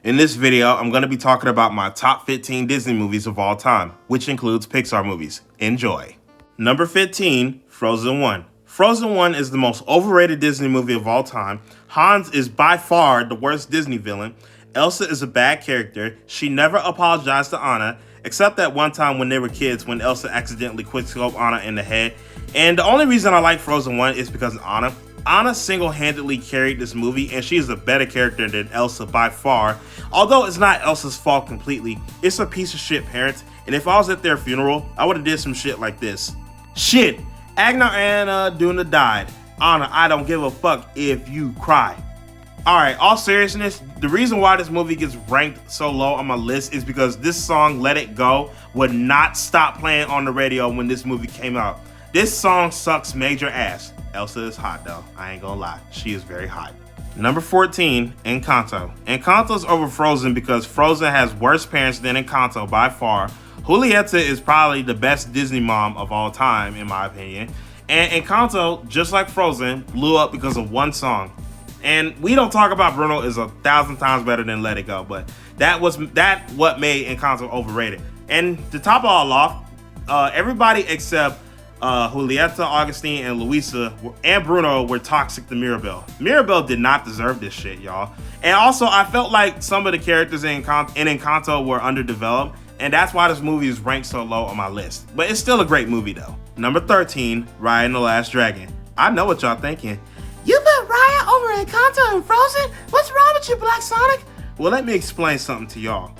In this video, I'm going to be talking about my top 15 Disney movies of all time, which includes Pixar movies. Enjoy. Number 15, Frozen 1. Frozen 1 is the most overrated Disney movie of all time. Hans is by far the worst Disney villain. Elsa is a bad character. She never apologized to Anna, except that one time when they were kids when Elsa accidentally quickscoped Anna in the head. And the only reason I like Frozen 1 is because of Anna. Anna single-handedly carried this movie, and she is a better character than Elsa by far. Although it's not Elsa's fault completely, it's a piece of shit parents, and if I was at their funeral, I would have did some shit like this. Shit, Agnar and Duna died. Anna, I don't give a fuck if you cry. Alright, all seriousness, the reason why this movie gets ranked so low on my list is because this song, Let It Go, would not stop playing on the radio when this movie came out. This song sucks major ass. Elsa is hot though, I ain't gonna lie, she is very hot. Number 14, Encanto. Encanto's over Frozen because Frozen has worse parents than Encanto by far. Julieta is probably the best Disney mom of all time in my opinion. And Encanto, just like Frozen, blew up because of one song. And We Don't Talk About Bruno is 1,000 times better than Let It Go, but that what made Encanto overrated. And to top it all off, everybody except Julieta, Augustine, and Luisa and Bruno were toxic to Mirabel. Mirabel did not deserve this shit, y'all. And also, I felt like some of the characters in Encanto were underdeveloped, and that's why this movie is ranked so low on my list. But it's still a great movie, though. Number 13, Raya and the Last Dragon. I know what y'all thinking. You put Raya over Encanto and Frozen? What's wrong with you, Black Sonic? Well, let me explain something to y'all.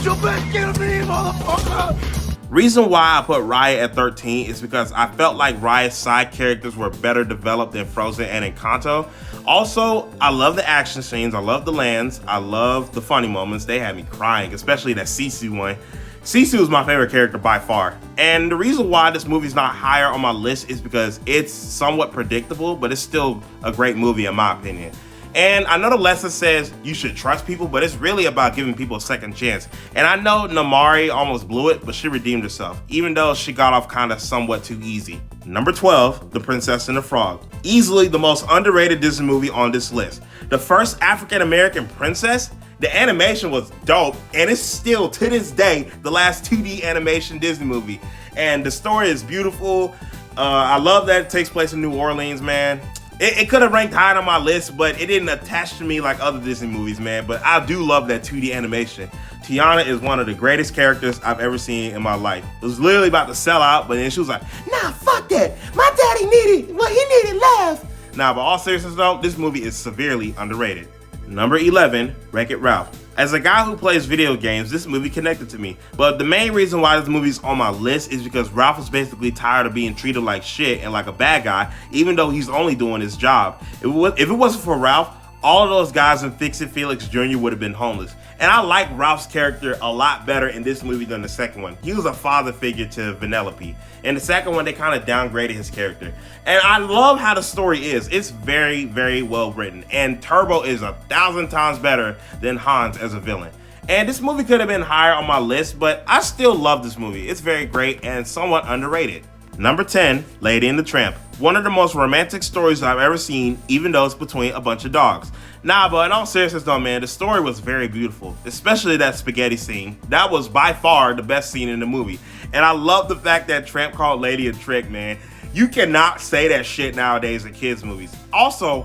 You better get me, motherfucker! Reason why I put Raya at 13 is because I felt like Raya's side characters were better developed than Frozen and Encanto. Also, I love the action scenes, I love the lands, I love the funny moments. They had me crying, especially that Sisu one. Sisu is my favorite character by far. And the reason why this movie's not higher on my list is because it's somewhat predictable, but it's still a great movie in my opinion. And I know the lesson says you should trust people, but it's really about giving people a second chance. And I know Namari almost blew it, but she redeemed herself, even though she got off kind of somewhat too easy. Number 12, The Princess and the Frog. Easily the most underrated Disney movie on this list. The first African-American princess, the animation was dope, and it's still, to this day, the last 2D animation Disney movie. And the story is beautiful. I love that it takes place in New Orleans, man. It could have ranked higher on my list, but it didn't attach to me like other Disney movies, man. But I do love that 2D animation. Tiana is one of the greatest characters I've ever seen in my life. It was literally about to sell out, but then she was like, nah, fuck that. My daddy needed what he needed love. Nah, but all seriousness though, this movie is severely underrated. Number 11, Wreck-It Ralph. As a guy who plays video games, this movie connected to me. But the main reason why this movie's on my list is because Ralph is basically tired of being treated like shit and like a bad guy, even though he's only doing his job. If it wasn't for Ralph, all of those guys in Fix It Felix Jr. would have been homeless. And I like Ralph's character a lot better in this movie than the second one. He was a father figure to Vanellope. In the second one, they kind of downgraded his character. And I love how the story is. It's very, very well written. And Turbo is 1,000 times better than Hans as a villain. And this movie could have been higher on my list, but I still love this movie. It's very great and somewhat underrated. Number 10, Lady and the Tramp. One of the most romantic stories I've ever seen, even though it's between a bunch of dogs. Nah, but in all seriousness though, man, the story was very beautiful, especially that spaghetti scene. That was by far the best scene in the movie. And I love the fact that Tramp called Lady a trick, man. You cannot say that shit nowadays in kids' movies. Also,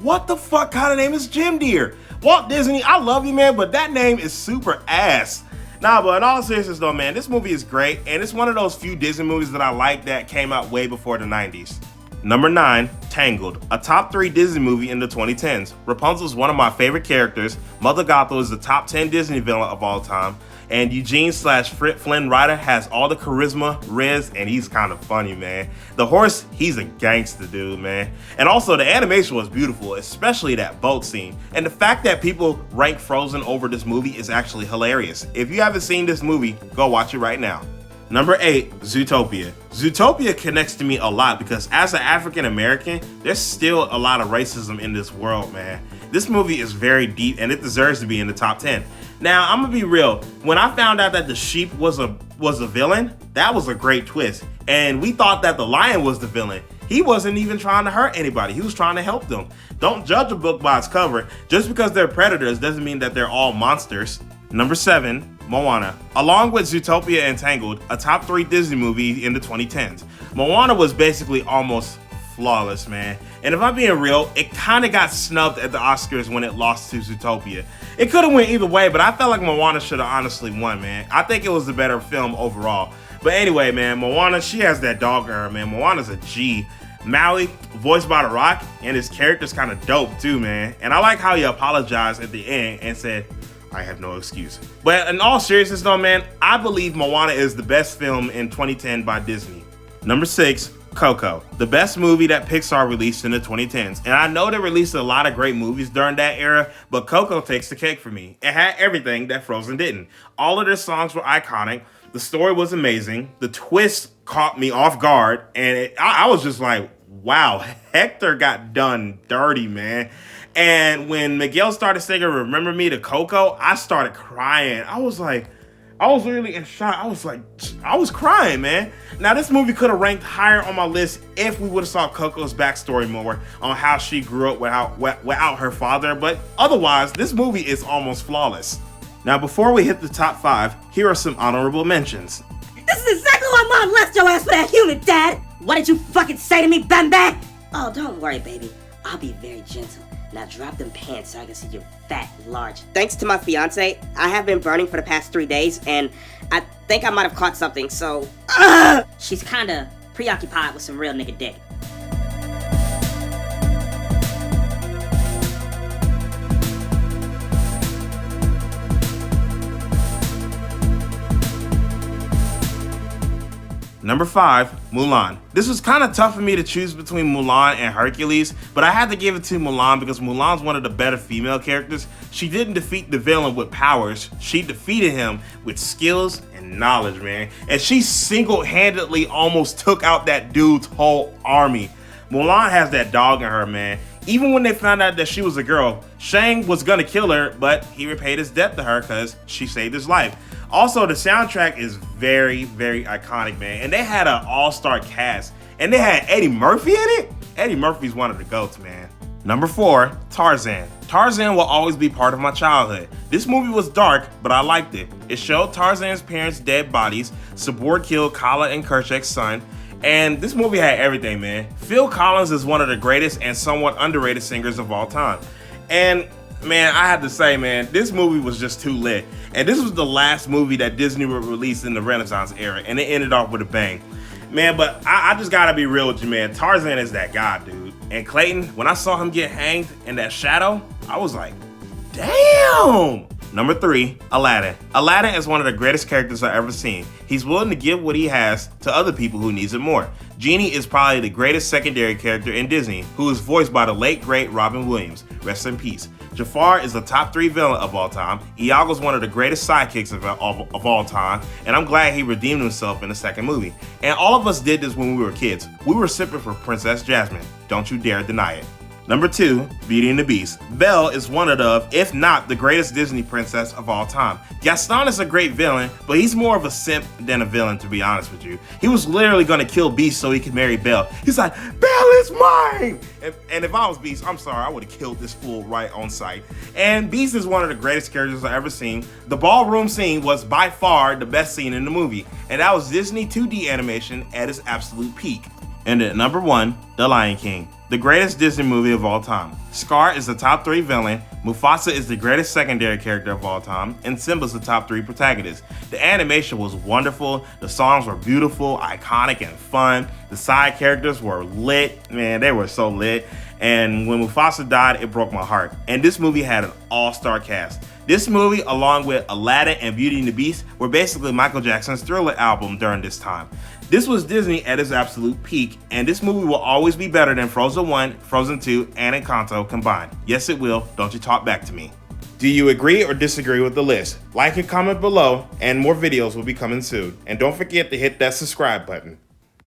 what the fuck kind of name is Jim Deere? Walt Disney, I love you, man, but that name is super ass. Nah, but in all seriousness though, man, this movie is great, and it's one of those few Disney movies that I like that came out way before the 90s. Number 9, Tangled, a top 3 Disney movie in the 2010s. Rapunzel is one of my favorite characters, Mother Gothel is the top 10 Disney villain of all time, and Eugene/Frit Flynn Rider has all the charisma, riz, and he's kind of funny, man. The horse, he's a gangster dude, man. And also, the animation was beautiful, especially that boat scene. And the fact that people rank Frozen over this movie is actually hilarious. If you haven't seen this movie, go watch it right now. Number 8, Zootopia. Zootopia connects to me a lot because as an African American, there's still a lot of racism in this world, man. This movie is very deep and it deserves to be in the top 10. Now, I'm gonna be real. When I found out that the sheep was a villain, that was a great twist. And we thought that the lion was the villain. He wasn't even trying to hurt anybody. He was trying to help them. Don't judge a book by its cover. Just because they're predators doesn't mean that they're all monsters. Number 7, Moana. Along with Zootopia and Tangled, a top 3 Disney movie in the 2010s, Moana was basically almost flawless, man. And if I'm being real, it kind of got snubbed at the Oscars when it lost to Zootopia. It could have went either way, but I felt like Moana should have honestly won, man. I think it was the better film overall. But anyway, man, Moana, she has that dog in her, man. Moana's a G. Maui, voiced by The Rock, and his character's kind of dope too, man. And I like how he apologized at the end and said, I have no excuse. But in all seriousness though, man, I believe Moana is the best film in 2010 by Disney. Number 6, Coco, the best movie that Pixar released in the 2010s. And I know they released a lot of great movies during that era, but Coco takes the cake for me. It had everything that Frozen didn't. All of their songs were iconic. The story was amazing. The twist caught me off guard. And I was just like, wow, Hector got done dirty, man. And when Miguel started singing Remember Me to Coco, I started crying. I was really in shock. I was crying, man. Now, this movie could have ranked higher on my list if we would have saw Coco's backstory more on how she grew up without her father. But otherwise, this movie is almost flawless. Now, before we hit the top 5, here are some honorable mentions. This is exactly why Mom left your ass for that human, Dad! What did you fucking say to me, Bambi? Oh, don't worry, baby. I'll be very gentle. Now drop them pants so I can see your fat, large. Thanks to my fiance, I have been burning for the past 3 days, and I think I might have caught something, so... She's kinda preoccupied with some real nigga dick. Number 5, Mulan. This was kind of tough for me to choose between Mulan and Hercules, but I had to give it to Mulan because Mulan's one of the better female characters. She didn't defeat the villain with powers. She defeated him with skills and knowledge, man. And she single-handedly almost took out that dude's whole army. Mulan has that dog in her, man. Even when they found out that she was a girl, Shang was gonna kill her, but he repaid his debt to her because she saved his life. Also, the soundtrack is very, very iconic, man. And they had an all-star cast. And they had Eddie Murphy in it? Eddie Murphy's one of the GOATs, man. Number 4, Tarzan. Tarzan will always be part of my childhood. This movie was dark, but I liked it. It showed Tarzan's parents' dead bodies. Sabor killed Kala and Kerchak's son. And this movie had everything, man. Phil Collins is one of the greatest and somewhat underrated singers of all time. And man, I have to say, man, this movie was just too lit. And this was the last movie that Disney would release in the Renaissance era, and it ended off with a bang. Man, but I just gotta be real with you, man. Tarzan is that guy, dude. And Clayton, when I saw him get hanged in that shadow, I was like, damn! Number 3, Aladdin. Aladdin is one of the greatest characters I've ever seen. He's willing to give what he has to other people who needs it more. Genie is probably the greatest secondary character in Disney, who is voiced by the late great Robin Williams. Rest in peace. Jafar is the top 3 villain of all time. Iago's one of the greatest sidekicks of all time, and I'm glad he redeemed himself in the second movie. And all of us did this when we were kids. We were sipping for Princess Jasmine. Don't you dare deny it. Number 2, Beauty and the Beast. Belle is one of the, if not the greatest Disney princess of all time. Gaston is a great villain, but he's more of a simp than a villain, to be honest with you. He was literally gonna kill Beast so he could marry Belle. He's like, Belle is mine! And if I was Beast, I'm sorry, I would have killed this fool right on sight. And Beast is one of the greatest characters I've ever seen. The ballroom scene was by far the best scene in the movie, and that was Disney 2D animation at its absolute peak. And at number 1, The Lion King, the greatest Disney movie of all time. Scar is the top 3 villain, Mufasa is the greatest secondary character of all time, and Simba's the top 3 protagonists. The animation was wonderful, the songs were beautiful, iconic, and fun. The side characters were lit, man, they were so lit. And when Mufasa died, it broke my heart. And this movie had an all-star cast. This movie, along with Aladdin and Beauty and the Beast, were basically Michael Jackson's Thriller album during this time. This was Disney at its absolute peak, and this movie will always be better than Frozen 1, Frozen 2, and Encanto combined. Yes, it will. Don't you talk back to me. Do you agree or disagree with the list? Like and comment below, and more videos will be coming soon. And don't forget to hit that subscribe button.